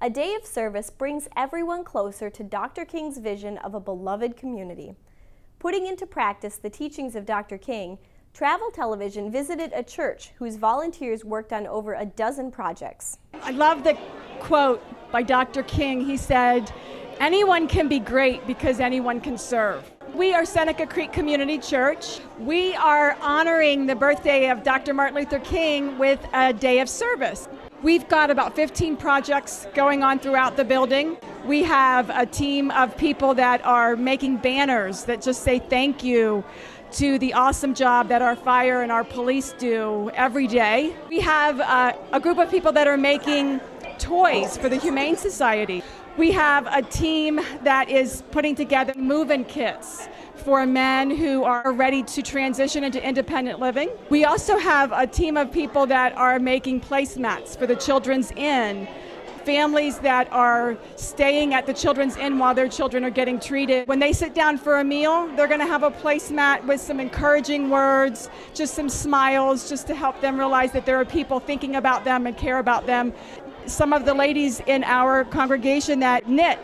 A day of service brings everyone closer to Dr. King's vision of a beloved community. Putting into practice the teachings of Dr. King, Travel Television visited a church whose volunteers worked on over a dozen projects. I love the quote by Dr. King. He said, "Anyone can be great because anyone can serve." We are Seneca Creek Community Church. We are honoring the birthday of Dr. Martin Luther King with a day of service. We've got about 15 projects going on throughout the building. We have a team of people that are making banners that just say thank you to the awesome job that our fire and our police do every day. We have a group of people that are making toys for the Humane Society. We have a team that is putting together move-in kits for men who are ready to transition into independent living. We also have a team of people that are making placemats for the Children's Inn, families that are staying at the Children's Inn while their children are getting treated. When they sit down for a meal, they're going to have a placemat with some encouraging words, just some smiles, just to help them realize that there are people thinking about them and care about them. Some of the ladies in our congregation that knit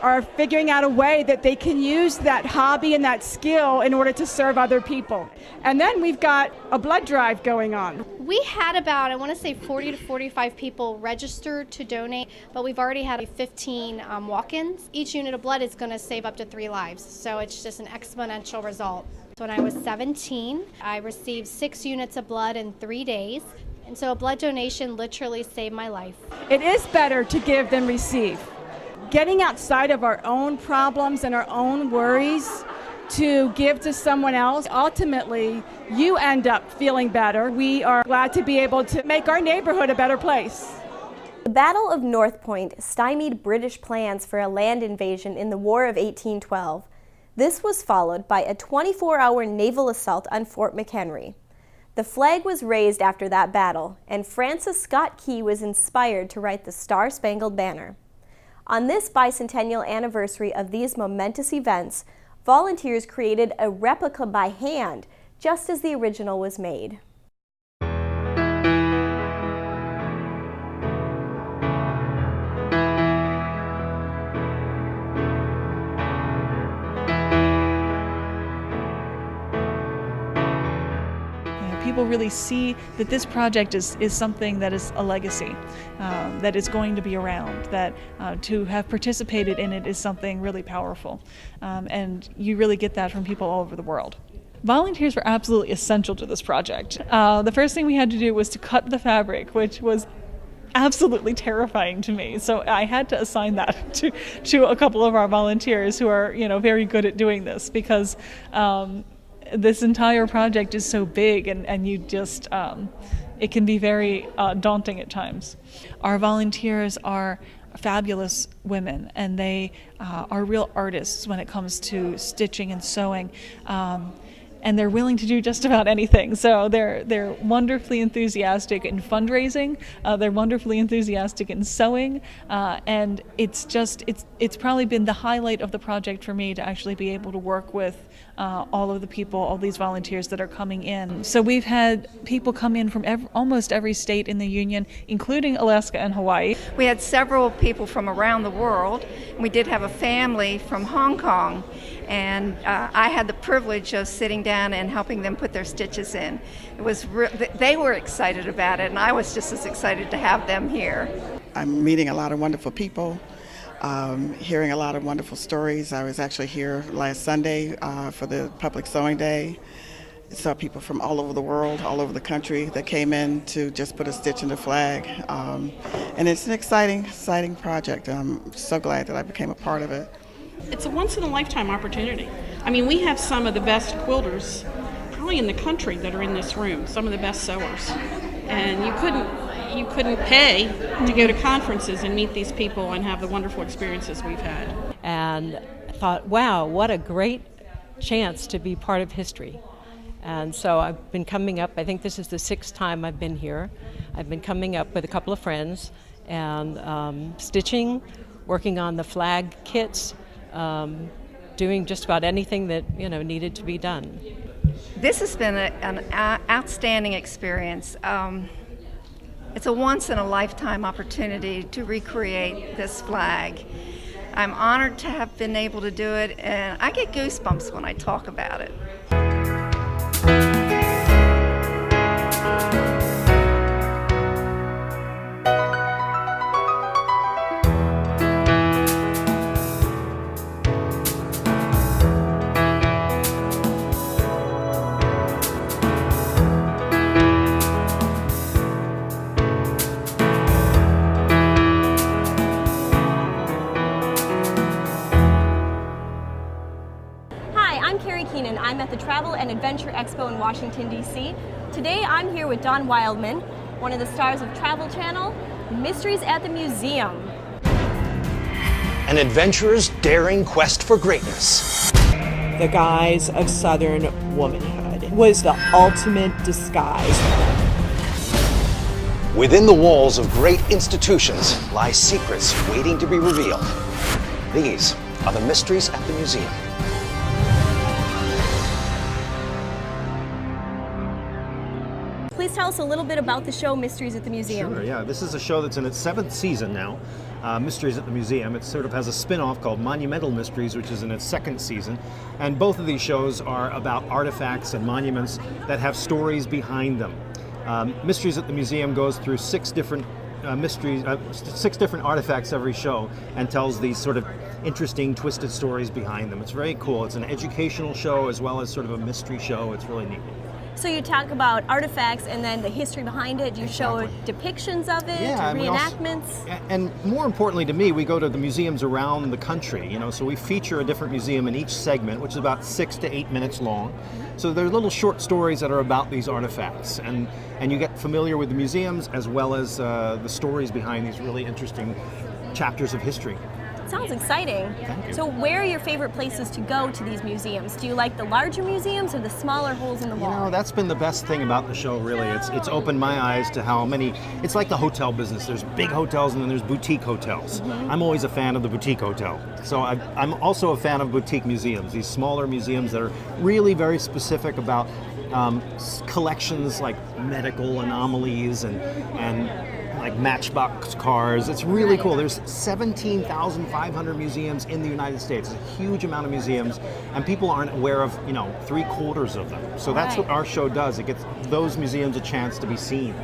are figuring out a way that they can use that hobby and that skill in order to serve other people. And then we've got a blood drive going on. We had about, I want to say 40 to 45 people registered to donate, but we've already had 15 walk-ins. Each unit of blood is going to save up to 3 lives, so it's just an exponential result. When I was 17, I received 6 units of blood in 3 days. And so a blood donation literally saved my life. It is better to give than receive. Getting outside of our own problems and our own worries to give to someone else, ultimately you end up feeling better. We are glad to be able to make our neighborhood a better place. The Battle of North Point stymied British plans for a land invasion in the War of 1812. This was followed by a 24-hour naval assault on Fort McHenry. The flag was raised after that battle, and Francis Scott Key was inspired to write the Star-Spangled Banner. On this bicentennial anniversary of these momentous events, volunteers created a replica by hand, just as the original was made. People really see that this project is something that is a legacy, that is going to be around, that to have participated in it is something really powerful. And you really get that from people all over the world. Volunteers were absolutely essential to this project. The first thing we had to do was to cut the fabric, which was absolutely terrifying to me. So I had to assign that to a couple of our volunteers who are, very good at doing this, because this entire project is so big, and you just, it can be very daunting at times. Our volunteers are fabulous women, and they are real artists when it comes to stitching and sewing. And they're willing to do just about anything. So they're wonderfully enthusiastic in fundraising. They're wonderfully enthusiastic in sewing, and it's probably been the highlight of the project for me to actually be able to work with all of the people, all these volunteers that are coming in. So we've had people come in from almost every state in the Union, including Alaska and Hawaii. We had several people from around the world. We did have a family from Hong Kong, and I had the privilege of sitting down and helping them put their stitches in. It was they were excited about it, and I was just as excited to have them here. I'm meeting a lot of wonderful people, hearing a lot of wonderful stories. I was actually here last Sunday for the Public Sewing Day. I saw people from all over the world, all over the country that came in to just put a stitch in the flag. And it's an exciting project. I'm so glad that I became a part of it. It's a once-in-a-lifetime opportunity. I mean, we have some of the best quilters probably in the country that are in this room, some of the best sewers. And you couldn't pay to go to conferences and meet these people and have the wonderful experiences we've had. And I thought, wow, what a great chance to be part of history. And so I've been coming up, I think this is the 6th time I've been here. I've been coming up with a couple of friends and stitching, working on the flag kits, doing just about anything that needed to be done. This has been an outstanding experience. It's a once-in-a-lifetime opportunity to recreate this flag. I'm honored to have been able to do it, and I get goosebumps when I talk about it. I'm Kari Keenan. I'm at the Travel and Adventure Expo in Washington, D.C. Today I'm here with Don Wildman, one of the stars of Travel Channel, Mysteries at the Museum. An adventurer's daring quest for greatness. The guise of Southern womanhood was the ultimate disguise. Within the walls of great institutions lie secrets waiting to be revealed. These are the Mysteries at the Museum. Please tell us a little bit about the show Mysteries at the Museum. Sure, yeah. This is a show that's in its 7th season now, Mysteries at the Museum. It sort of has a spin-off called Monumental Mysteries, which is in its 2nd season. And both of these shows are about artifacts and monuments that have stories behind them. Mysteries at the Museum goes through 6 different six different artifacts every show and tells these sort of interesting, twisted stories behind them. It's very cool. It's an educational show as well as sort of a mystery show. It's really neat. So you talk about artifacts and then the history behind it. Do you show depictions of it, reenactments? And more importantly to me, we go to the museums around the country, you know, so we feature a different museum in each segment, which is about 6 to 8 minutes long. So there's little short stories that are about these artifacts, and you get familiar with the museums as well as the stories behind these really interesting chapters of history. Sounds exciting. Thank you. So where are your favorite places to go to these museums? Do you like the larger museums or the smaller holes in the wall? You know, that's been the best thing about the show, really. It's opened my eyes to how many, it's like the hotel business. There's big hotels and then there's boutique hotels. I'm always a fan of the boutique hotel. So I'm also a fan of boutique museums, these smaller museums that are really very specific about collections like medical anomalies and like matchbox cars. It's really cool. There's 17,500 museums in the United States. It's a huge amount of museums, and people aren't aware of, 3/4 of them. So that's what our show does. It gets those museums a chance to be seen.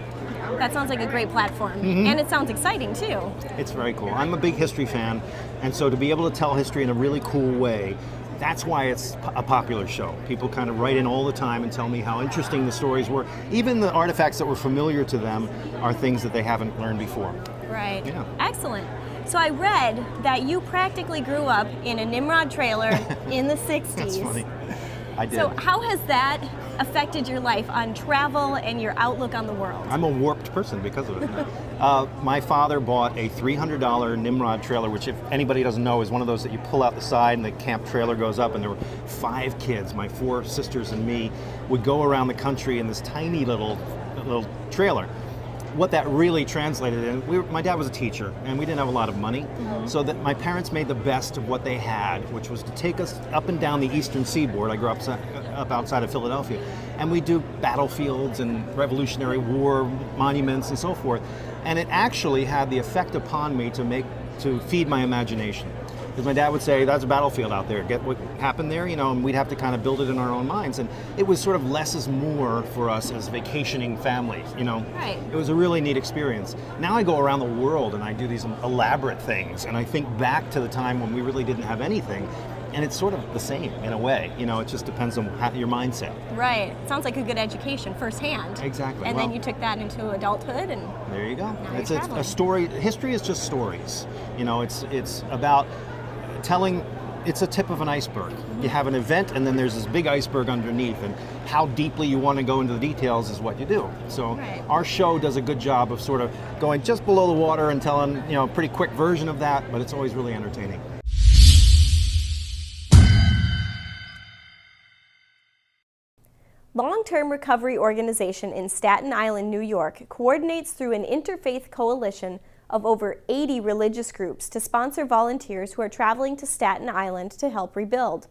That sounds like a great platform. And it sounds exciting too. It's very cool. I'm a big history fan, and so to be able to tell history in a really cool way, that's why it's a popular show. People kind of write in all the time and tell me how interesting the stories were. Even the artifacts that were familiar to them are things that they haven't learned before. Right. Yeah. Excellent. So I read that you practically grew up in a Nimrod trailer in the 60s. That's funny. I did. So how has that affected your life on travel and your outlook on the world? I'm a warped person because of it. My father bought a $300 Nimrod trailer, which if anybody doesn't know is one of those that you pull out the side and the camp trailer goes up, and there were 5 kids, my 4 sisters and me, would go around the country in this tiny little trailer. What that really translated in, my dad was a teacher and we didn't have a lot of money, so that my parents made the best of what they had, which was to take us up and down the eastern seaboard. I grew up outside of Philadelphia, and we do battlefields and Revolutionary War monuments and so forth, and it actually had the effect upon me to feed my imagination. Because my dad would say, that's a battlefield out there, get what happened there, and we'd have to kind of build it in our own minds. And it was sort of less is more for us as vacationing families, Right. It was a really neat experience. Now I go around the world and I do these elaborate things, and I think back to the time when we really didn't have anything, and it's sort of the same in a way. It just depends on your mindset. Right. Sounds like a good education firsthand. Exactly. And then you took that into adulthood, and there you go. Now It's you're a traveling. story. History is just stories. It's about telling. It's a tip of an iceberg. You have an event, and then there's this big iceberg underneath, and how deeply you want to go into the details is what you do. So our show does a good job of sort of going just below the water and telling a pretty quick version of that, but it's always really entertaining. Long-Term Recovery Organization in Staten Island, New York, coordinates through an interfaith coalition of over 80 religious groups to sponsor volunteers who are traveling to Staten Island to help rebuild.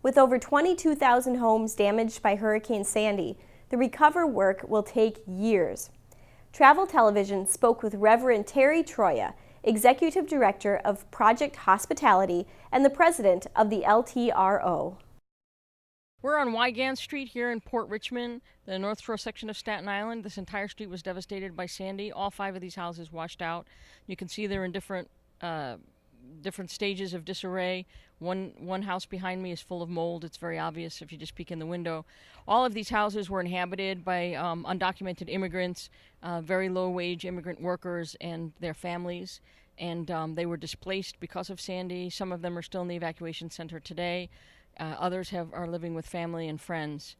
With over 22,000 homes damaged by Hurricane Sandy, the recover work will take years. Travel Television spoke with Reverend Terry Troia, Executive Director of Project Hospitality and the President of the LTRO. We're on Wygant Street here in Port Richmond, the North Shore section of Staten Island. This entire street was devastated by Sandy. All 5 of these houses washed out. You can see they're in different stages of disarray. One house behind me is full of mold. It's very obvious if you just peek in the window. All of these houses were inhabited by undocumented immigrants, very low-wage immigrant workers and their families, and they were displaced because of Sandy. Some of them are still in the evacuation center today. Others are living with family and friends.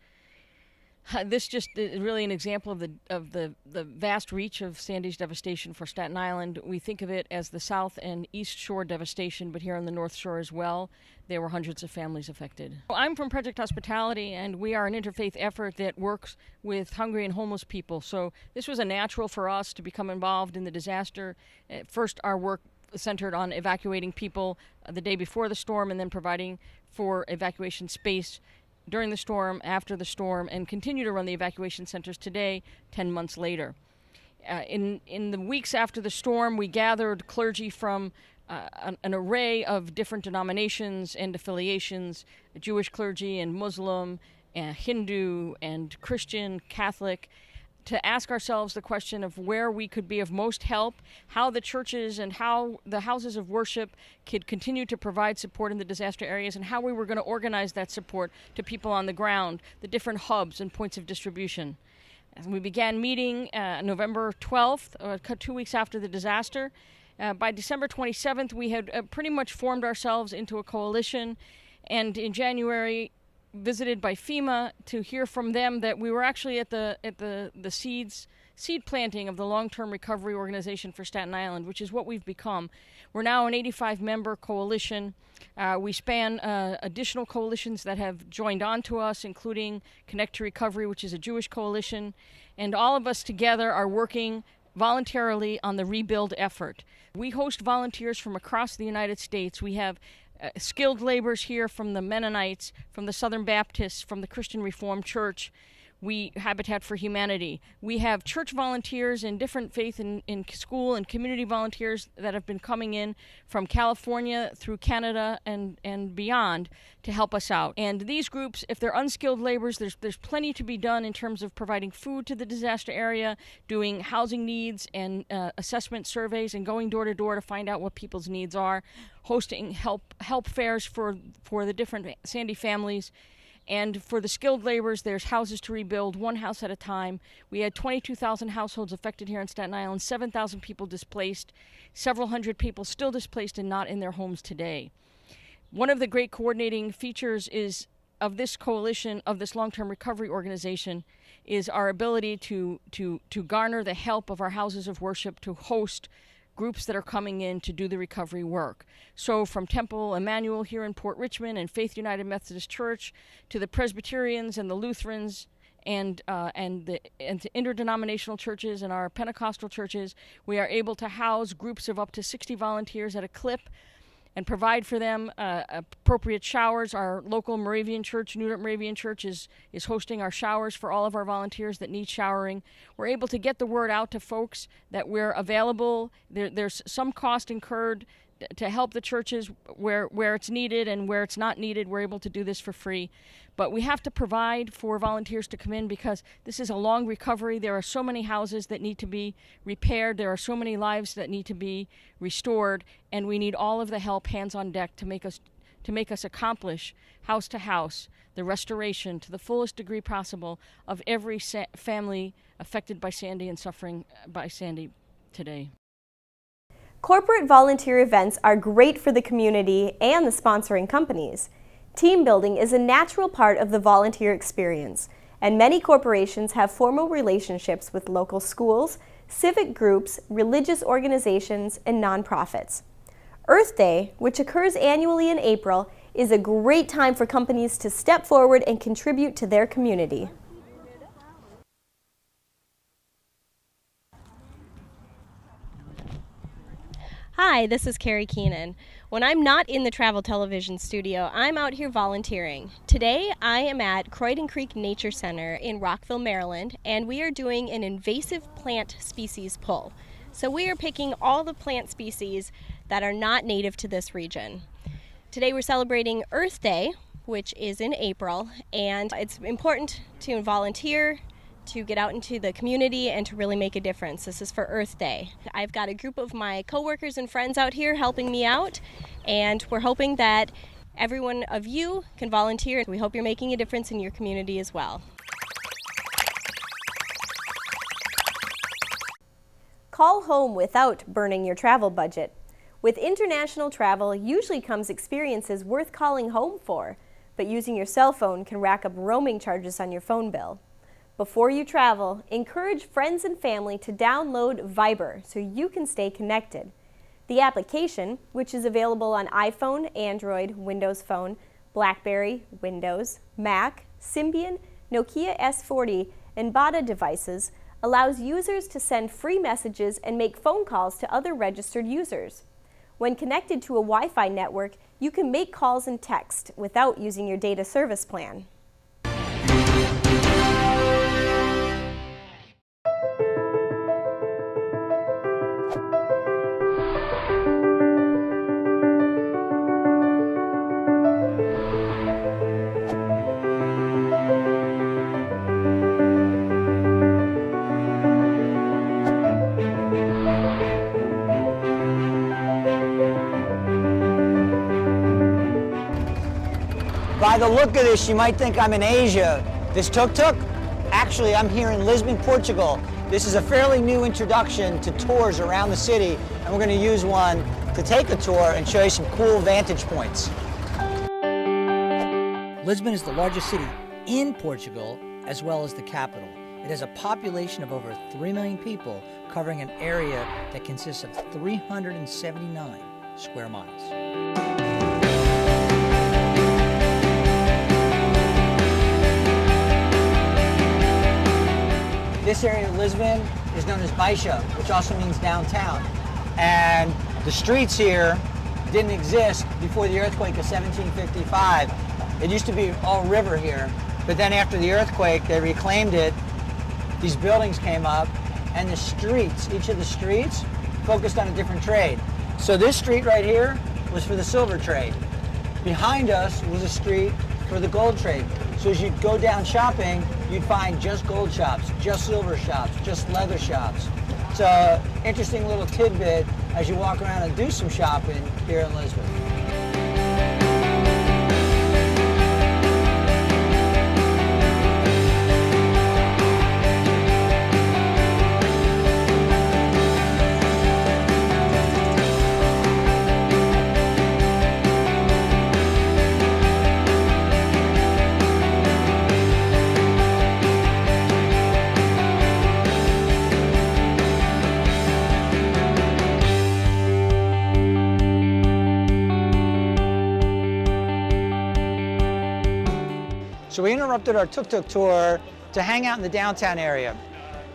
This just is really an example of the vast reach of Sandy's devastation for Staten Island. We think of it as the South and East Shore devastation, but here on the North Shore as well, there were hundreds of families affected. I'm from Project Hospitality, and we are an interfaith effort that works with hungry and homeless people. So this was a natural for us to become involved in the disaster. First, our work centered on evacuating people the day before the storm, and then providing for evacuation space during the storm, after the storm, and continue to run the evacuation centers today, 10 months later. In the weeks after the storm, we gathered clergy from an array of different denominations and affiliations, Jewish clergy and Muslim, and Hindu and Christian, Catholic, to ask ourselves the question of where we could be of most help, how the churches and how the houses of worship could continue to provide support in the disaster areas, and how we were going to organize that support to people on the ground, the different hubs and points of distribution. And we began meeting November 12th, 2 weeks after the disaster. By December 27th, we had pretty much formed ourselves into a coalition, and in January, visited by FEMA to hear from them that we were actually at the seed planting of the Long-Term Recovery Organization for Staten Island, which is what we've become. We're now an 85-member coalition. We span additional coalitions that have joined on to us, including Connect to Recovery, which is a Jewish coalition, and all of us together are working voluntarily on the rebuild effort. We host volunteers from across the United States. We have skilled laborers here from the Mennonites, from the Southern Baptists, from the Christian Reformed Church. We Habitat for Humanity. We have church volunteers and different faith in school and community volunteers that have been coming in from California through Canada and beyond to help us out. And these groups, if they're unskilled laborers, there's plenty to be done in terms of providing food to the disaster area, doing housing needs and assessment surveys, and going door to door to find out what people's needs are, hosting help fairs for the different Sandy families. And for the skilled laborers, there's houses to rebuild, one house at a time. We had 22,000 households affected here in Staten Island, 7,000 people displaced, several hundred people still displaced and not in their homes today. One of the great coordinating features of this coalition, of this long-term recovery organization, is our ability to garner the help of our houses of worship to host groups that are coming in to do the recovery work. So from Temple Emmanuel here in Port Richmond and Faith United Methodist Church to the Presbyterians and the Lutherans and the interdenominational churches and our Pentecostal churches, we are able to house groups of up to 60 volunteers at a clip and provide for them appropriate showers. Our local Moravian church, Newton Moravian Church, is hosting our showers for all of our volunteers that need showering. We're able to get the word out to folks that we're available. There's some cost incurred to help the churches where it's needed, and where it's not needed, we're able to do this for free. But we have to provide for volunteers to come in because this is a long recovery. There are so many houses that need to be repaired. There are so many lives that need to be restored, and we need all of the help, hands on deck, to make us accomplish house to house the restoration to the fullest degree possible of every family affected by Sandy and suffering by Sandy today. Corporate volunteer events are great for the community and the sponsoring companies. Team building is a natural part of the volunteer experience, and many corporations have formal relationships with local schools, civic groups, religious organizations, and nonprofits. Earth Day, which occurs annually in April, is a great time for companies to step forward and contribute to their community. Hi, this is Kari Keenan. When I'm not in the Travel Television studio, I'm out here volunteering. Today, I am at Croydon Creek Nature Center in Rockville, Maryland, and we are doing an invasive plant species pull. So we are picking all the plant species that are not native to this region. Today we're celebrating Earth Day, which is in April, and it's important to volunteer, to get out into the community, and to really make a difference. This is for Earth Day. I've got a group of my coworkers and friends out here helping me out, and we're hoping that every one of you can volunteer. We hope you're making a difference in your community as well. Call home without burning your travel budget. With international travel usually comes experiences worth calling home for, but using your cell phone can rack up roaming charges on your phone bill. Before you travel, encourage friends and family to download Viber so you can stay connected. The application, which is available on iPhone, Android, Windows Phone, BlackBerry, Windows, Mac, Symbian, Nokia S40, and Bada devices, allows users to send free messages and make phone calls to other registered users. When connected to a Wi-Fi network, you can make calls and text without using your data service plan. By the look of this, you might think I'm in Asia. This tuk-tuk? Actually, I'm here in Lisbon, Portugal. This is a fairly new introduction to tours around the city, and we're going to use one to take a tour and show you some cool vantage points. Lisbon is the largest city in Portugal, as well as the capital. It has a population of over 3 million people, covering an area that consists of 379 square miles. This area of Lisbon is known as Baixa, which also means downtown. And the streets here didn't exist before the earthquake of 1755. It used to be all river here, but then after the earthquake, they reclaimed it. These buildings came up, and the streets, each of the streets, focused on a different trade. So this street right here was for the silver trade. Behind us was a street for the gold trade. So as you'd go down shopping, you'd find just gold shops, just silver shops, just leather shops. It's an interesting little tidbit as you walk around and do some shopping here in Lisbon. So we interrupted our tuk-tuk tour to hang out in the downtown area.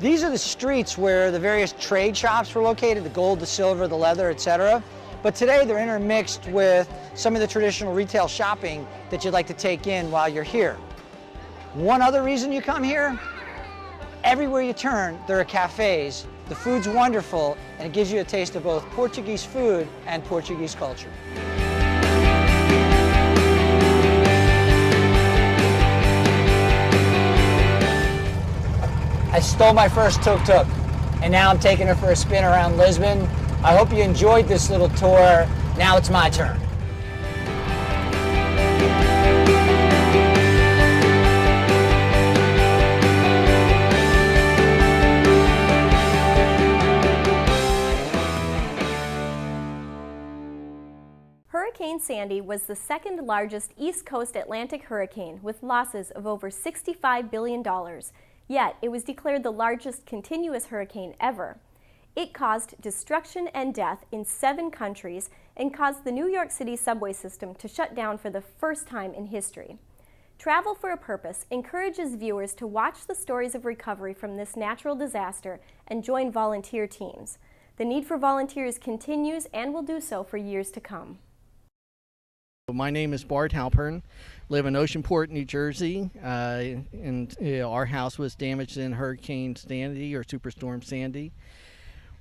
These are the streets where the various trade shops were located, the gold, the silver, the leather, etc. But today they're intermixed with some of the traditional retail shopping that you'd like to take in while you're here. One other reason you come here, everywhere you turn, there are cafes. The food's wonderful, and it gives you a taste of both Portuguese food and Portuguese culture. I stole my first tuk-tuk, and now I'm taking her for a spin around Lisbon. I hope you enjoyed this little tour. Now it's my turn. Hurricane Sandy was the second largest East Coast Atlantic hurricane with losses of over $65 billion. Yet, it was declared the largest continuous hurricane ever. It caused destruction and death in 7 countries and caused the New York City subway system to shut down for the first time in history. Travel for a Purpose encourages viewers to watch the stories of recovery from this natural disaster and join volunteer teams. The need for volunteers continues and will do so for years to come. My name is Bart Halpern, live in Oceanport, New Jersey, and our house was damaged in Hurricane Sandy or Superstorm Sandy.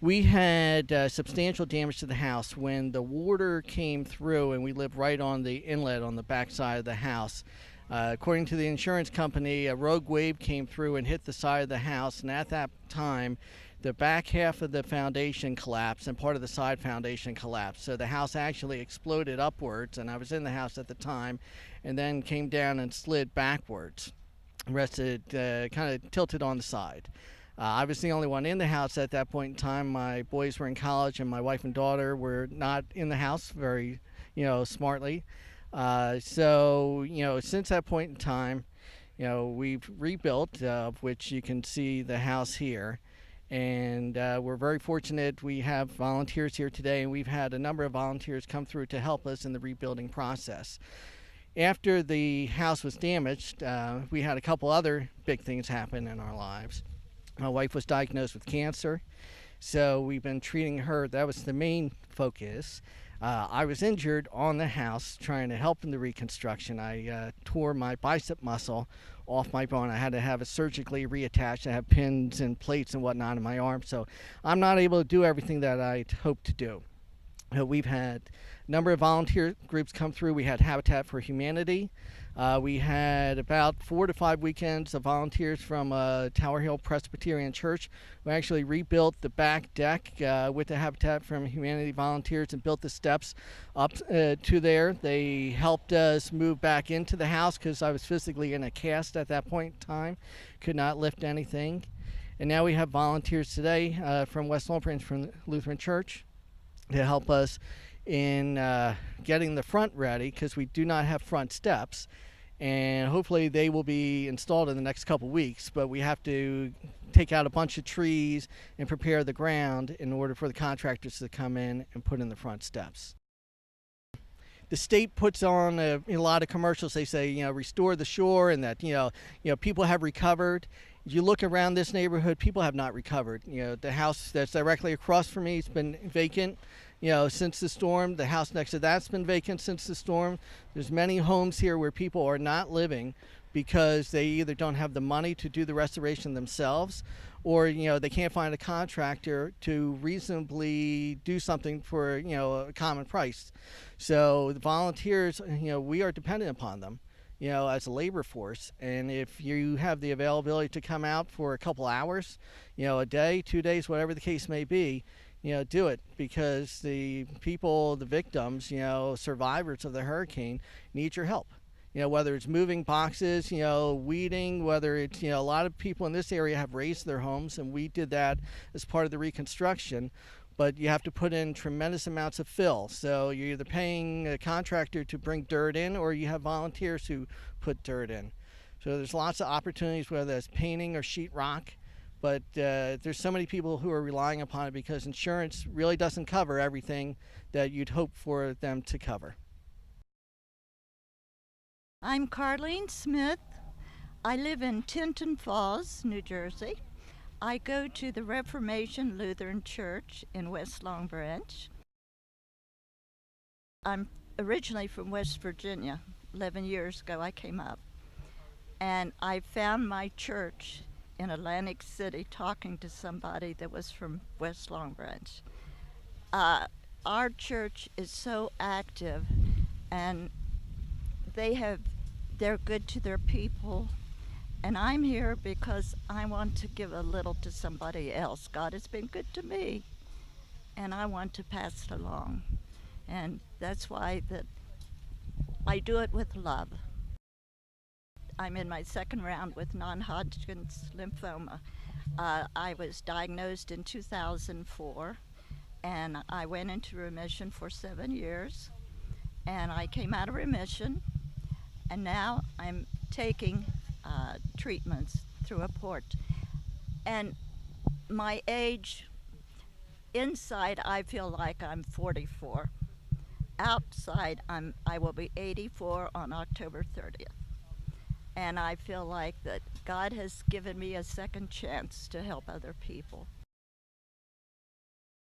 We had substantial damage to the house when the water came through, and we live right on the inlet on the back side of the house. According to the insurance company, a rogue wave came through and hit the side of the house, and at that time, the back half of the foundation collapsed and part of the side foundation collapsed. So the house actually exploded upwards, and I was in the house at the time, and then came down and slid backwards, rested, kind of tilted on the side. I was the only one in the house at that point in time. My boys were in college, and my wife and daughter were not in the house very, smartly. So, since that point in time, we've rebuilt, which you can see the house here. And we're very fortunate. We have volunteers here today, and we've had a number of volunteers come through to help us in the rebuilding process. After the house was damaged, we had a couple other big things happen in our lives. My wife was diagnosed with cancer, so we've been treating her. That was the main focus. I was injured on the house trying to help in the reconstruction. I tore my bicep muscle off my bone. I had to have it surgically reattached. I have pins and plates and whatnot in my arm, so I'm not able to do everything that I'd hoped to do. We've had a number of volunteer groups come through. We had Habitat for Humanity. We had about 4 to 5 weekends of volunteers from Tower Hill Presbyterian Church who actually rebuilt the back deck with the Habitat for Humanity volunteers and built the steps up to there. They helped us move back into the house because I was physically in a cast at that point in time, could not lift anything. And now we have volunteers today from West Lompoc from Lutheran Church to help us in getting the front ready, because we do not have front steps, and hopefully they will be installed in the next couple weeks, but we have to take out a bunch of trees and prepare the ground in order for the contractors to come in and put in the front steps. The state puts on a lot of commercials. They say, restore the shore, and that people have recovered. If you look around this neighborhood, people have not recovered. The house that's directly across from me has been vacant since the storm. The house next to that's been vacant since the storm. There's many homes here where people are not living because they either don't have the money to do the restoration themselves, or they can't find a contractor to reasonably do something for a common price. So the volunteers, we are dependent upon them as a labor force, and if you have the availability to come out for a couple hours, a day, 2 days, whatever the case may be, do it, because the people, the victims, survivors of the hurricane need your help. Whether it's moving boxes, weeding, whether it's, a lot of people in this area have raised their homes, and we did that as part of the reconstruction, but you have to put in tremendous amounts of fill. So you're either paying a contractor to bring dirt in, or you have volunteers who put dirt in. So there's lots of opportunities, whether it's painting or sheetrock. But there's so many people who are relying upon it because insurance really doesn't cover everything that you'd hope for them to cover. I'm Carlene Smith. I live in Tinton Falls, New Jersey. I go to the Reformation Lutheran Church in West Long Branch. I'm originally from West Virginia. 11 years ago I came up. And I found my church in Atlantic City talking to somebody that was from West Long Branch. Our church is so active, and they're good to their people, and I'm here because I want to give a little to somebody else. God has been good to me, and I want to pass it along, and that's why that I do it with love. I'm in my second round with non-Hodgkin's lymphoma. I was diagnosed in 2004, and I went into remission for 7 years, and I came out of remission, and now I'm taking treatments through a port. And my age, inside I feel like I'm 44. Outside I will be 84 on October 30th. And I feel like that God has given me a second chance to help other people.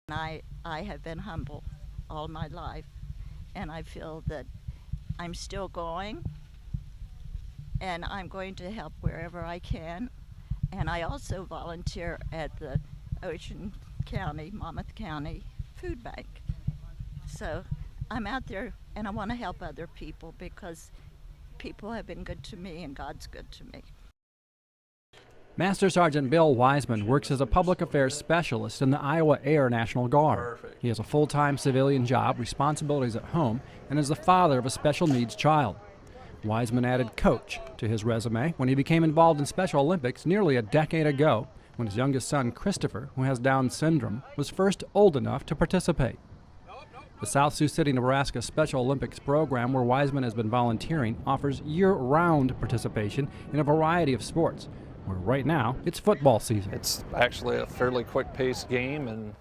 I have been humble all my life, and I feel that I'm still going, and I'm going to help wherever I can. And I also volunteer at the Monmouth County Food Bank. So I'm out there, and I want to help other people because people have been good to me, and God's good to me. Master Sergeant Bill Wiseman works as a public affairs specialist in the Iowa Air National Guard. He has a full-time civilian job, responsibilities at home, and is the father of a special needs child. Wiseman added coach to his resume when he became involved in Special Olympics nearly a decade ago, when his youngest son, Christopher, who has Down syndrome, was first old enough to participate. The South Sioux City, Nebraska Special Olympics program, where Wiseman has been volunteering, offers year-round participation in a variety of sports, where right now it's football season. It's actually a fairly quick-paced game, and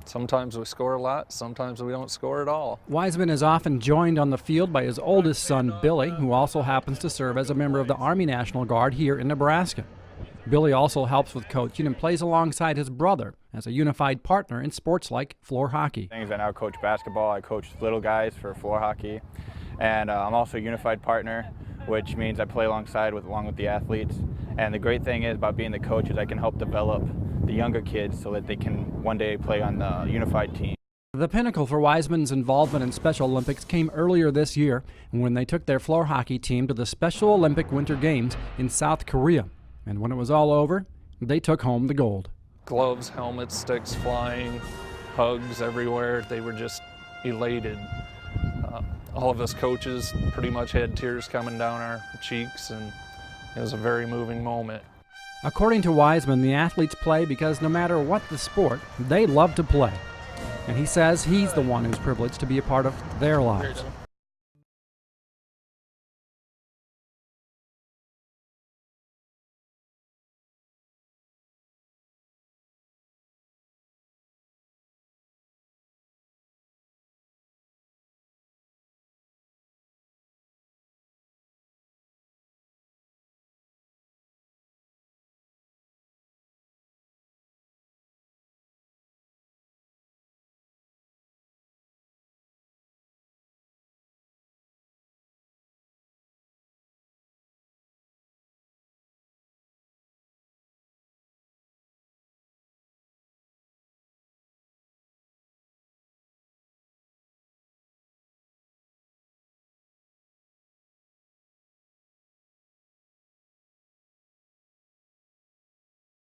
sometimes we score a lot, sometimes we don't score at all. Wiseman is often joined on the field by his oldest son, Billy, who also happens to serve as a member of the Army National Guard here in Nebraska. Billy also helps with coaching and plays alongside his brother as a unified partner in sports like floor hockey. I now coach basketball, I coach little guys for floor hockey, and I'm also a unified partner, which means I play along with the athletes. And the great thing is about being the coach is I can help develop the younger kids so that they can one day play on the unified team. The pinnacle for Wiseman's involvement in Special Olympics came earlier this year when they took their floor hockey team to the Special Olympic Winter Games in South Korea. And when it was all over, they took home the gold. Gloves, helmets, sticks flying, hugs everywhere. They were just elated. All of us coaches pretty much had tears coming down our cheeks, and it was a very moving moment. According to Wiseman, the athletes play because no matter what the sport, they love to play. And he says he's the one who's privileged to be a part of their lives.